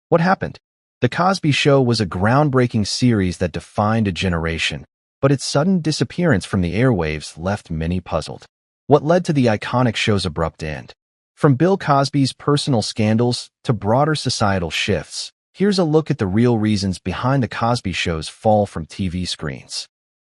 What happened? The Cosby Show was a groundbreaking series that defined a generation, but its sudden disappearance from the airwaves left many puzzled. What led to the iconic show's abrupt end? From Bill Cosby's personal scandals to broader societal shifts, here's a look at the real reasons behind the Cosby Show's fall from TV screens.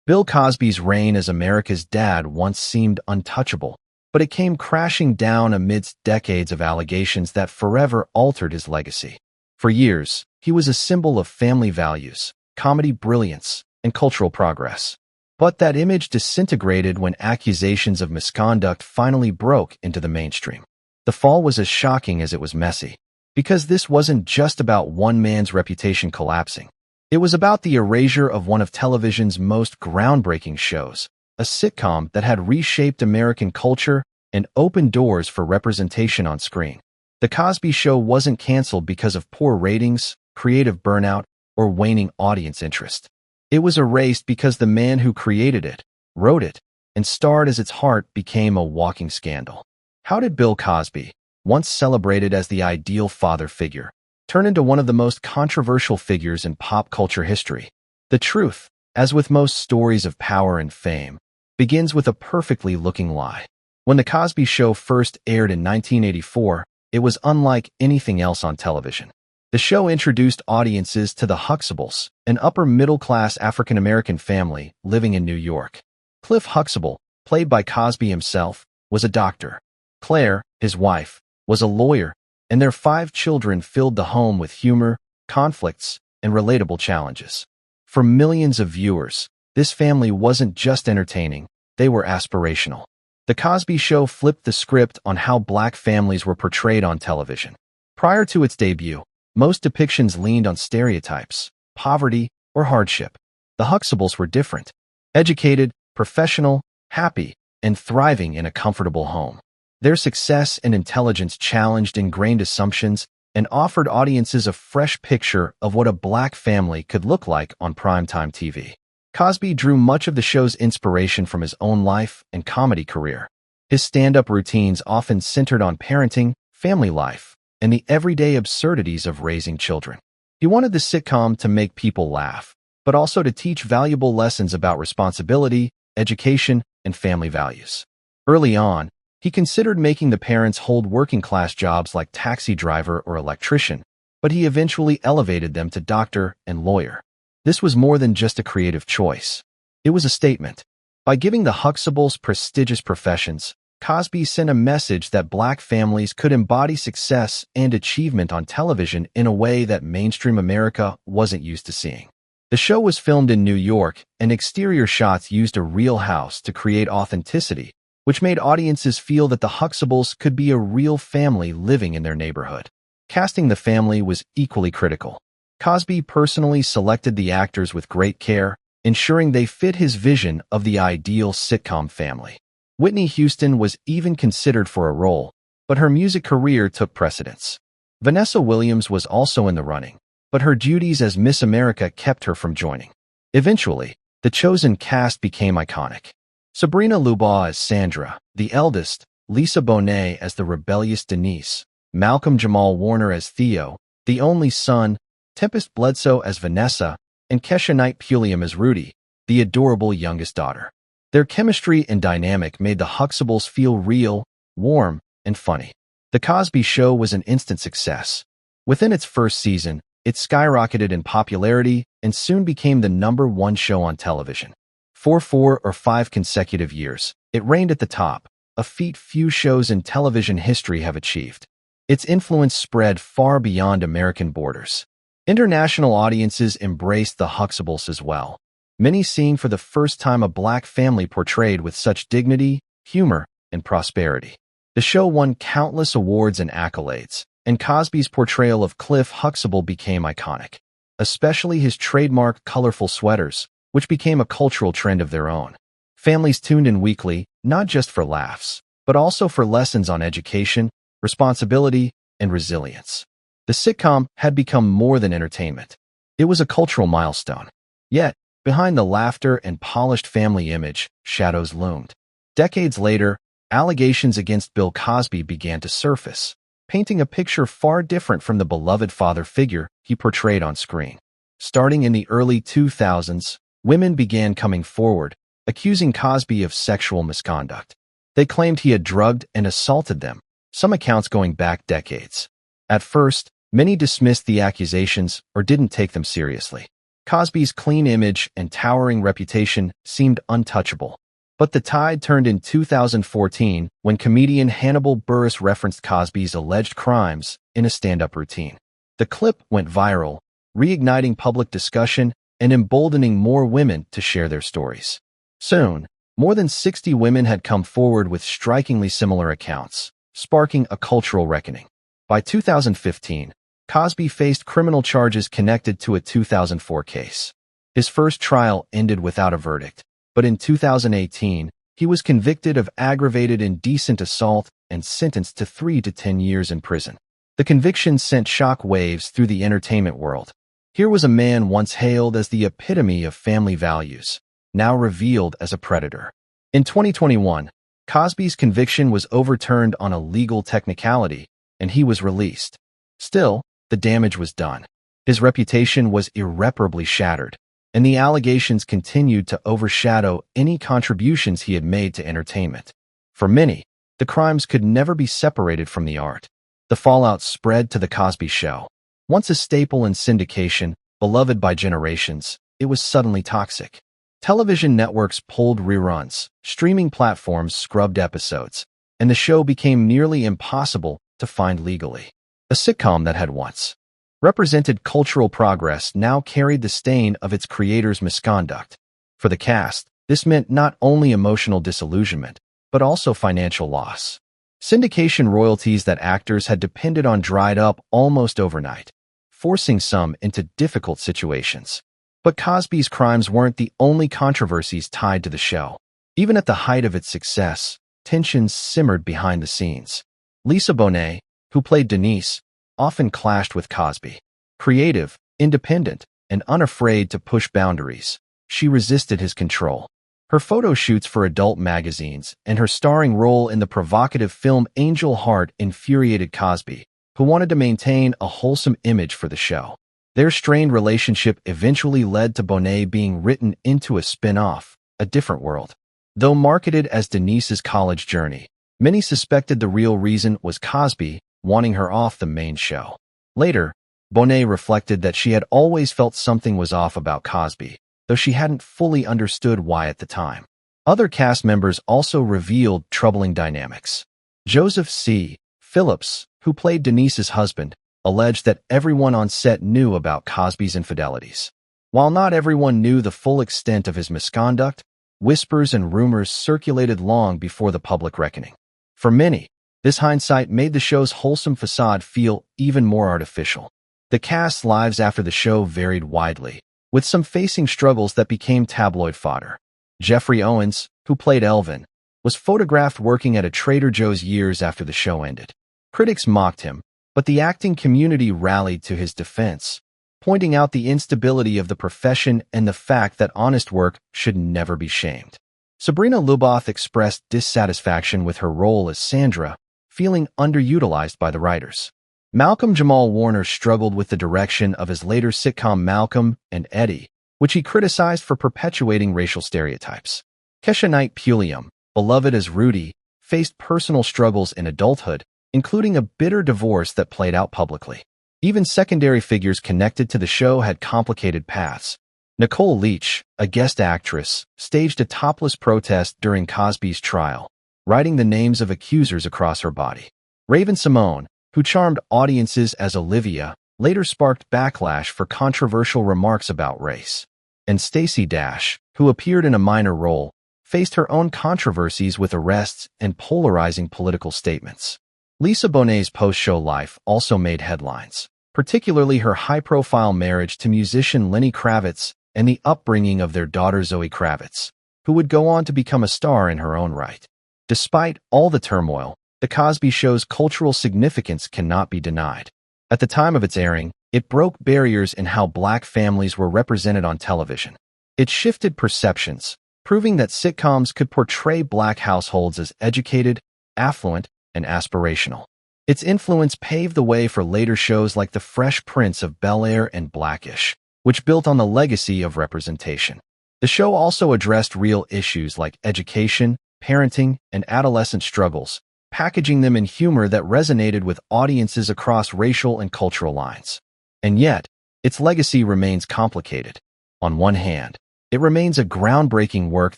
Bill Cosby's reign as America's dad once seemed untouchable, but it came crashing down amidst decades of allegations that forever altered his legacy. For years, he was a symbol of family values, comedy brilliance, and cultural progress. But that image disintegrated when accusations of misconduct finally broke into the mainstream. The fall was as shocking as it was messy, because this wasn't just about one man's reputation collapsing. It was about the erasure of one of television's most groundbreaking shows, a sitcom that had reshaped American culture and opened doors for representation on screen. The Cosby Show wasn't canceled because of poor ratings, creative burnout, or waning audience interest. It was erased because the man who created it, wrote it, and starred as its heart became a walking scandal. How did Bill Cosby, once celebrated as the ideal father figure, turn into one of the most controversial figures in pop culture history? The truth, as with most stories of power and fame, begins with a perfectly looking lie. When The Cosby Show first aired in 1984, it was unlike anything else on television. The show introduced audiences to the Huxtables, an upper-middle-class African-American family living in New York. Cliff Huxtable, played by Cosby himself, was a doctor. Claire, his wife, was a lawyer, and their 5 children filled the home with humor, conflicts, and relatable challenges. For millions of viewers, this family wasn't just entertaining, they were aspirational. The Cosby Show flipped the script on how black families were portrayed on television. Prior to its debut, most depictions leaned on stereotypes, poverty, or hardship. The Huxtables were different. Educated, professional, happy, and thriving in a comfortable home. Their success and intelligence challenged ingrained assumptions and offered audiences a fresh picture of what a black family could look like on primetime TV. Cosby drew much of the show's inspiration from his own life and comedy career. His stand-up routines often centered on parenting, family life, and the everyday absurdities of raising children. He wanted the sitcom to make people laugh, but also to teach valuable lessons about responsibility, education, and family values. Early on, he considered making the parents hold working-class jobs like taxi driver or electrician, but he eventually elevated them to doctor and lawyer. This was more than just a creative choice. It was a statement. By giving the Huxtables prestigious professions, Cosby sent a message that black families could embody success and achievement on television in a way that mainstream America wasn't used to seeing. The show was filmed in New York, and exterior shots used a real house to create authenticity, which made audiences feel that the Huxtables could be a real family living in their neighborhood. Casting the family was equally critical. Cosby personally selected the actors with great care, ensuring they fit his vision of the ideal sitcom family. Whitney Houston was even considered for a role, but her music career took precedence. Vanessa Williams was also in the running, but her duties as Miss America kept her from joining. Eventually, the chosen cast became iconic. Sabrina Lubaugh as Sandra, the eldest, Lisa Bonet as the rebellious Denise, Malcolm Jamal Warner as Theo, the only son, Tempest Bledsoe as Vanessa, and Kesha Knight Pulliam as Rudy, the adorable youngest daughter. Their chemistry and dynamic made the Huxtables feel real, warm, and funny. The Cosby Show was an instant success. Within its first season, it skyrocketed in popularity and soon became the #1 show on television. For 4 or 5 consecutive years, it reigned at the top, a feat few shows in television history have achieved. Its influence spread far beyond American borders. International audiences embraced the Huxtables as well, many seeing for the first time a black family portrayed with such dignity, humor, and prosperity. The show won countless awards and accolades, and Cosby's portrayal of Cliff Huxtable became iconic, especially his trademark colorful sweaters, which became a cultural trend of their own. Families tuned in weekly, not just for laughs, but also for lessons on education, responsibility, and resilience. The sitcom had become more than entertainment. It was a cultural milestone. Yet, behind the laughter and polished family image, shadows loomed. Decades later, allegations against Bill Cosby began to surface. painting a picture far different from the beloved father figure he portrayed on screen. Starting in the early 2000s, women began coming forward, accusing Cosby of sexual misconduct. They claimed he had drugged and assaulted them, some accounts going back decades. At first, many dismissed the accusations or didn't take them seriously. Cosby's clean image and towering reputation seemed untouchable. But the tide turned in 2014 when comedian Hannibal Buress referenced Cosby's alleged crimes in a stand-up routine. The clip went viral, reigniting public discussion and emboldening more women to share their stories. Soon, more than 60 women had come forward with strikingly similar accounts, sparking a cultural reckoning. By 2015, Cosby faced criminal charges connected to a 2004 case. His first trial ended without a verdict, but in 2018, he was convicted of aggravated indecent assault and sentenced to 3 to 10 years in prison. The conviction sent shock waves through the entertainment world. Here was a man once hailed as the epitome of family values, now revealed as a predator. In 2021, Cosby's conviction was overturned on a legal technicality, and he was released. Still, the damage was done. His reputation was irreparably shattered, and the allegations continued to overshadow any contributions he had made to entertainment. For many, the crimes could never be separated from the art. The fallout spread to The Cosby Show. Once a staple in syndication, beloved by generations, it was suddenly toxic. Television networks pulled reruns, streaming platforms scrubbed episodes, and the show became nearly impossible to find legally. A sitcom that had once represented cultural progress now carried the stain of its creator's misconduct. For the cast, this meant not only emotional disillusionment, but also financial loss. Syndication royalties that actors had depended on dried up almost overnight, forcing some into difficult situations. But Cosby's crimes weren't the only controversies tied to the show. Even at the height of its success, tensions simmered behind the scenes. Lisa Bonet, who played Denise, often clashed with Cosby. Creative, independent, and unafraid to push boundaries, she resisted his control. Her photo shoots for adult magazines and her starring role in the provocative film Angel Heart infuriated Cosby, who wanted to maintain a wholesome image for the show. Their strained relationship eventually led to Bonet being written into a spin-off, A Different World. Though marketed as Denise's college journey, many suspected the real reason was Cosby wanting her off the main show. Later, Bonet reflected that she had always felt something was off about Cosby, though she hadn't fully understood why at the time. Other cast members also revealed troubling dynamics. Joseph C. Phillips, who played Denise's husband, alleged that everyone on set knew about Cosby's infidelities. While not everyone knew the full extent of his misconduct, whispers and rumors circulated long before the public reckoning. For many, this hindsight made the show's wholesome facade feel even more artificial. The cast's lives after the show varied widely, with some facing struggles that became tabloid fodder. Jeffrey Owens, who played Elvin, was photographed working at a Trader Joe's years after the show ended. Critics mocked him, but the acting community rallied to his defense, pointing out the instability of the profession and the fact that honest work should never be shamed. Sabrina Luboth expressed dissatisfaction with her role as Sandra, feeling underutilized by the writers. Malcolm Jamal Warner struggled with the direction of his later sitcom Malcolm and Eddie, which he criticized for perpetuating racial stereotypes. Kesha Knight Pulliam, beloved as Rudy, faced personal struggles in adulthood, including a bitter divorce that played out publicly. Even secondary figures connected to the show had complicated paths. Nicole Leach, a guest actress, staged a topless protest during Cosby's trial, writing the names of accusers across her body. Raven Simone, who charmed audiences as Olivia, later sparked backlash for controversial remarks about race. And Stacey Dash, who appeared in a minor role, faced her own controversies with arrests and polarizing political statements. Lisa Bonet's post-show life also made headlines, particularly her high-profile marriage to musician Lenny Kravitz and the upbringing of their daughter Zoe Kravitz, who would go on to become a star in her own right. Despite all the turmoil, The Cosby Show's cultural significance cannot be denied. At the time of its airing, it broke barriers in how Black families were represented on television. It shifted perceptions, proving that sitcoms could portray Black households as educated, affluent, and aspirational. Its influence paved the way for later shows like The Fresh Prince of Bel-Air and Blackish, which built on the legacy of representation. The show also addressed real issues like education, parenting, and adolescent struggles, packaging them in humor that resonated with audiences across racial and cultural lines. And yet, its legacy remains complicated. On one hand, it remains a groundbreaking work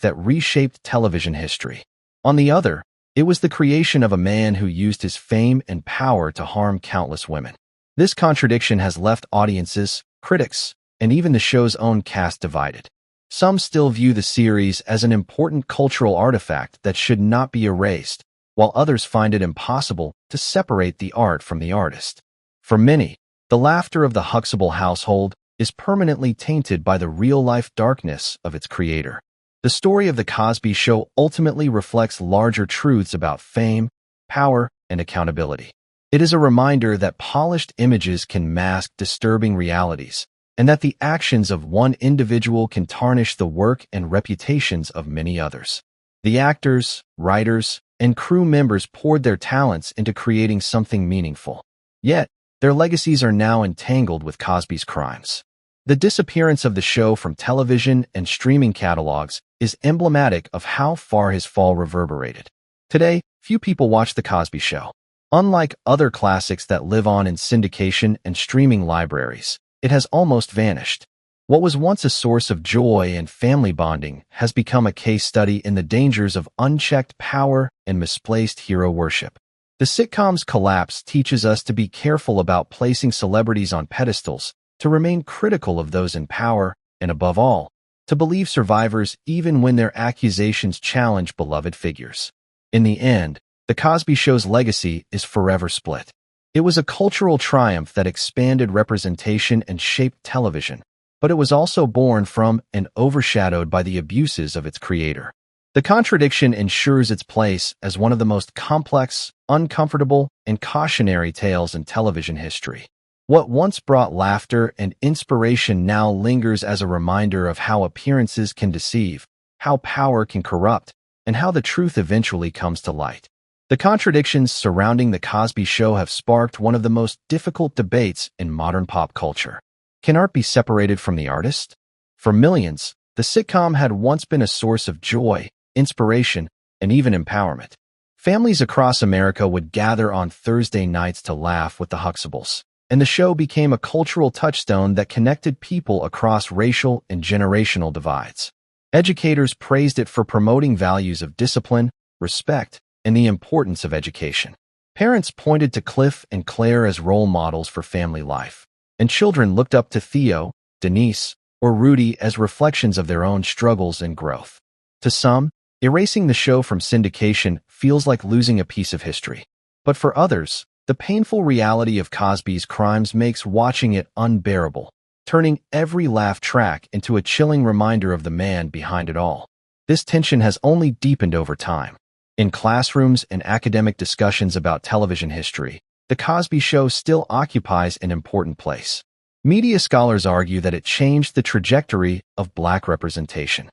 that reshaped television history. On the other, it was the creation of a man who used his fame and power to harm countless women. This contradiction has left audiences, critics, and even the show's own cast divided. Some still view the series as an important cultural artifact that should not be erased, while others find it impossible to separate the art from the artist. For many, the laughter of the Huxtable household is permanently tainted by the real-life darkness of its creator. The story of The Cosby Show ultimately reflects larger truths about fame, power, and accountability. It is a reminder that polished images can mask disturbing realities, and that the actions of one individual can tarnish the work and reputations of many others. The actors, writers, and crew members poured their talents into creating something meaningful. Yet, their legacies are now entangled with Cosby's crimes. The disappearance of the show from television and streaming catalogs is emblematic of how far his fall reverberated. Today, few people watch The Cosby Show. Unlike other classics that live on in syndication and streaming libraries, it has almost vanished. What was once a source of joy and family bonding has become a case study in the dangers of unchecked power and misplaced hero worship. The sitcom's collapse teaches us to be careful about placing celebrities on pedestals, to remain critical of those in power, and above all, to believe survivors even when their accusations challenge beloved figures. In the end, The Cosby Show's legacy is forever split. It was a cultural triumph that expanded representation and shaped television, but it was also born from and overshadowed by the abuses of its creator. The contradiction ensures its place as one of the most complex, uncomfortable, and cautionary tales in television history. What once brought laughter and inspiration now lingers as a reminder of how appearances can deceive, how power can corrupt, and how the truth eventually comes to light. The contradictions surrounding The Cosby Show have sparked one of the most difficult debates in modern pop culture. Can art be separated from the artist? For millions, the sitcom had once been a source of joy, inspiration, and even empowerment. Families across America would gather on Thursday nights to laugh with the Huxtables, and the show became a cultural touchstone that connected people across racial and generational divides. Educators praised it for promoting values of discipline, respect, and the importance of education. Parents pointed to Cliff and Claire as role models for family life, and children looked up to Theo, Denise, or Rudy as reflections of their own struggles and growth. To some, erasing the show from syndication feels like losing a piece of history. But for others, the painful reality of Cosby's crimes makes watching it unbearable, turning every laugh track into a chilling reminder of the man behind it all. This tension has only deepened over time. In classrooms and academic discussions about television history, The Cosby Show still occupies an important place. Media scholars argue that it changed the trajectory of Black representation.